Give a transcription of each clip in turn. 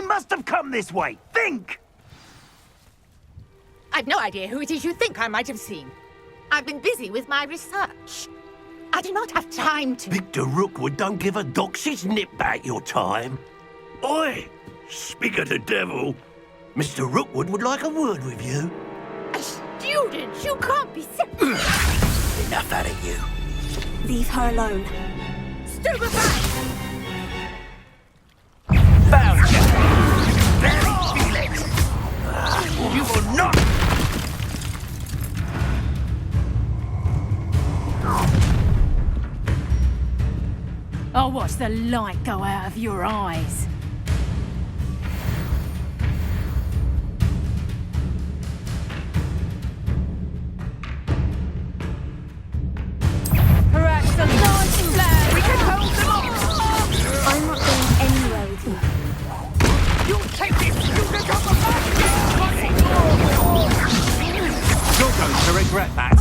must have come this way. Think! I've no idea who it is you think I might have seen. I've been busy with my research. I do not have time to... Victor Rookwood don't give a doxy's nip back your time. Oi! Speak of the devil. Mr. Rookwood would like a word with you. A student? You can't be sick. Enough out of you. Leave her alone. Stupefy! Found you! Very feel it! You will not... I'll watch the light go out of your eyes. Perhaps a large flag. We can hold them off. I'm not going anywhere with you. You'll take this! You become a man! You're going to regret that.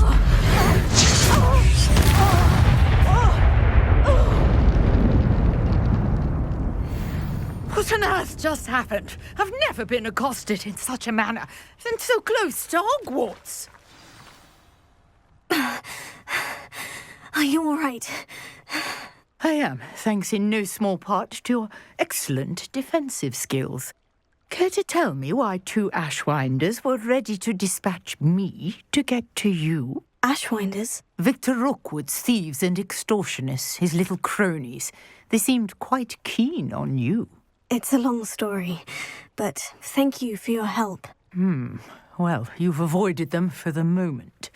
What on earth just happened? I've never been accosted in such a manner, and so close to Hogwarts. Are you all right? I am, thanks in no small part to your excellent defensive skills. Care to tell me why two Ashwinders were ready to dispatch me to get to you? Ashwinders? Victor Rookwood's thieves and extortionists, his little cronies. They seemed quite keen on you. It's a long story, but thank you for your help. Well, you've avoided them for the moment.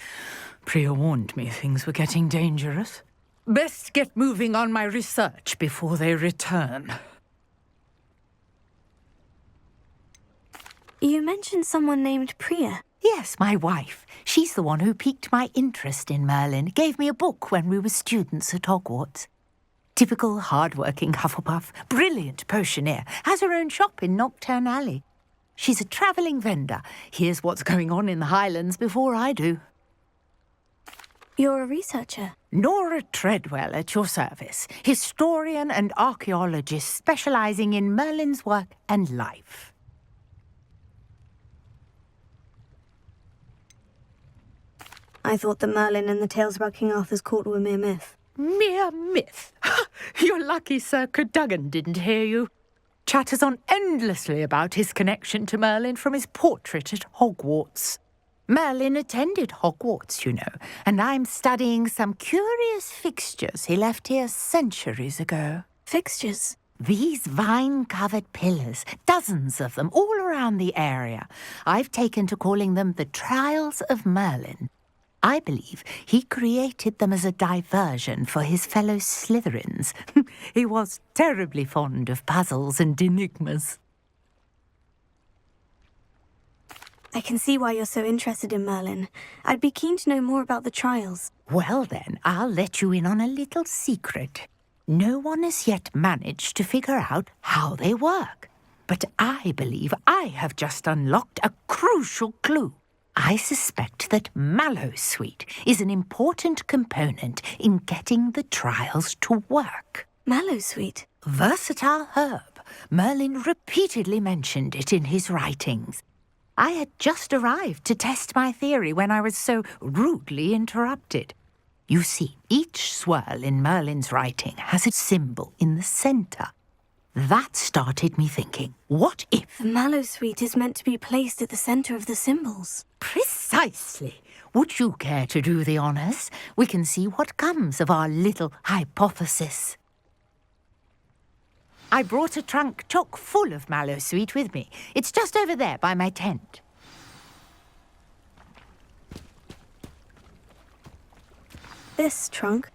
Priya warned me things were getting dangerous. Best get moving on my research before they return. You mentioned someone named Priya. Yes, my wife. She's the one who piqued my interest in Merlin. Gave me a book when we were students at Hogwarts. Typical hard-working Hufflepuff, brilliant potioneer, has her own shop in Nocturne Alley. She's a travelling vendor. Hears what's going on in the Highlands before I do. You're a researcher. Nora Treadwell at your service, historian and archaeologist specialising in Merlin's work and life. I thought that Merlin and the tales about King Arthur's court were mere myth. Mere myth. You're lucky Sir Cadogan didn't hear you. Chatters on endlessly about his connection to Merlin from his portrait at Hogwarts. Merlin attended Hogwarts, you know, and I'm studying some curious fixtures he left here centuries ago. Fixtures? These vine-covered pillars, dozens of them, all around the area. I've taken to calling them the Trials of Merlin. I believe he created them as a diversion for his fellow Slytherins. He was terribly fond of puzzles and enigmas. I can see why you're so interested in Merlin. I'd be keen to know more about the trials. Well then, I'll let you in on a little secret. No one has yet managed to figure out how they work. But I believe I have just unlocked a crucial clue. I suspect that Mallowsweet is an important component in getting the trials to work. Mallowsweet? Versatile herb. Merlin repeatedly mentioned it in his writings. I had just arrived to test my theory when I was so rudely interrupted. You see, each swirl in Merlin's writing has a symbol in the centre. That started me thinking, what if... The Mallowsweet is meant to be placed at the centre of the symbols. Precisely. Would you care to do the honours? We can see what comes of our little hypothesis. I brought a trunk chock full of Mallowsweet with me. It's just over there by my tent. This trunk?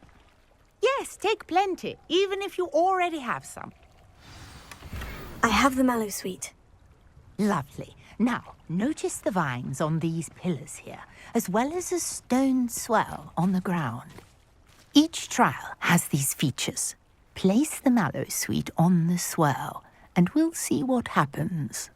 Yes, take plenty, even if you already have some. I have the Mallowsweet. Lovely. Now, notice the vines on these pillars here, as well as a stone swell on the ground. Each trial has these features. Place the Mallowsweet on the swell, and we'll see what happens.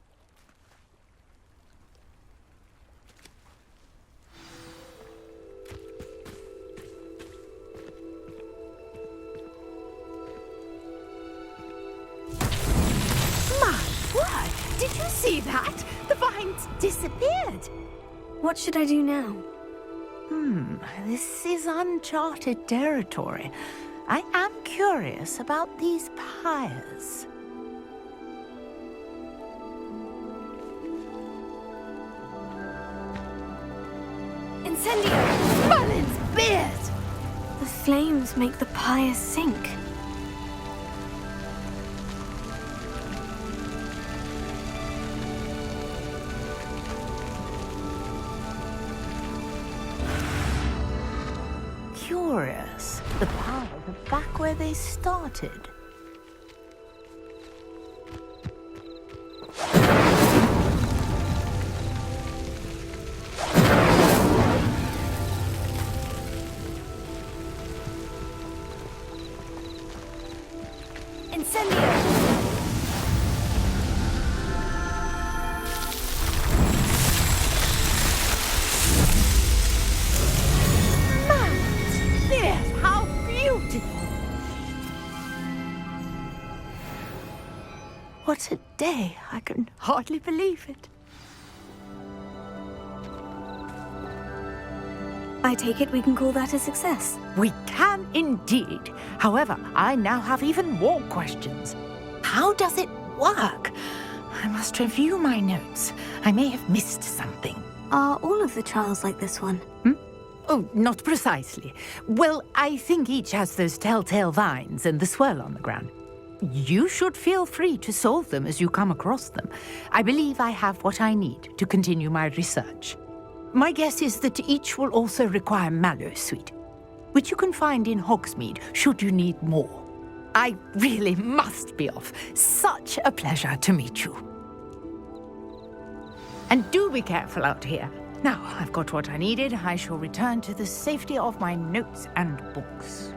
My word! Did you see that? The vines disappeared. What should I do now? This is uncharted territory. I am curious about these pyres. Incendio! Merlin's beard! The flames make the pyre sink. Curious. The pyres are back where they started. Incendio! Yes, how beautiful! What a day! I can hardly believe it. I take it we can call that a success. We can indeed. However, I now have even more questions. How does it work? I must review my notes. I may have missed something. Are all of the trials like this one? Oh, not precisely. Well, I think each has those telltale vines and the swirl on the ground. You should feel free to solve them as you come across them. I believe I have what I need to continue my research. My guess is that each will also require mallow sweet, which you can find in Hogsmeade should you need more. I really must be off. Such a pleasure to meet you. And do be careful out here. Now I've got what I needed. I shall return to the safety of my notes and books.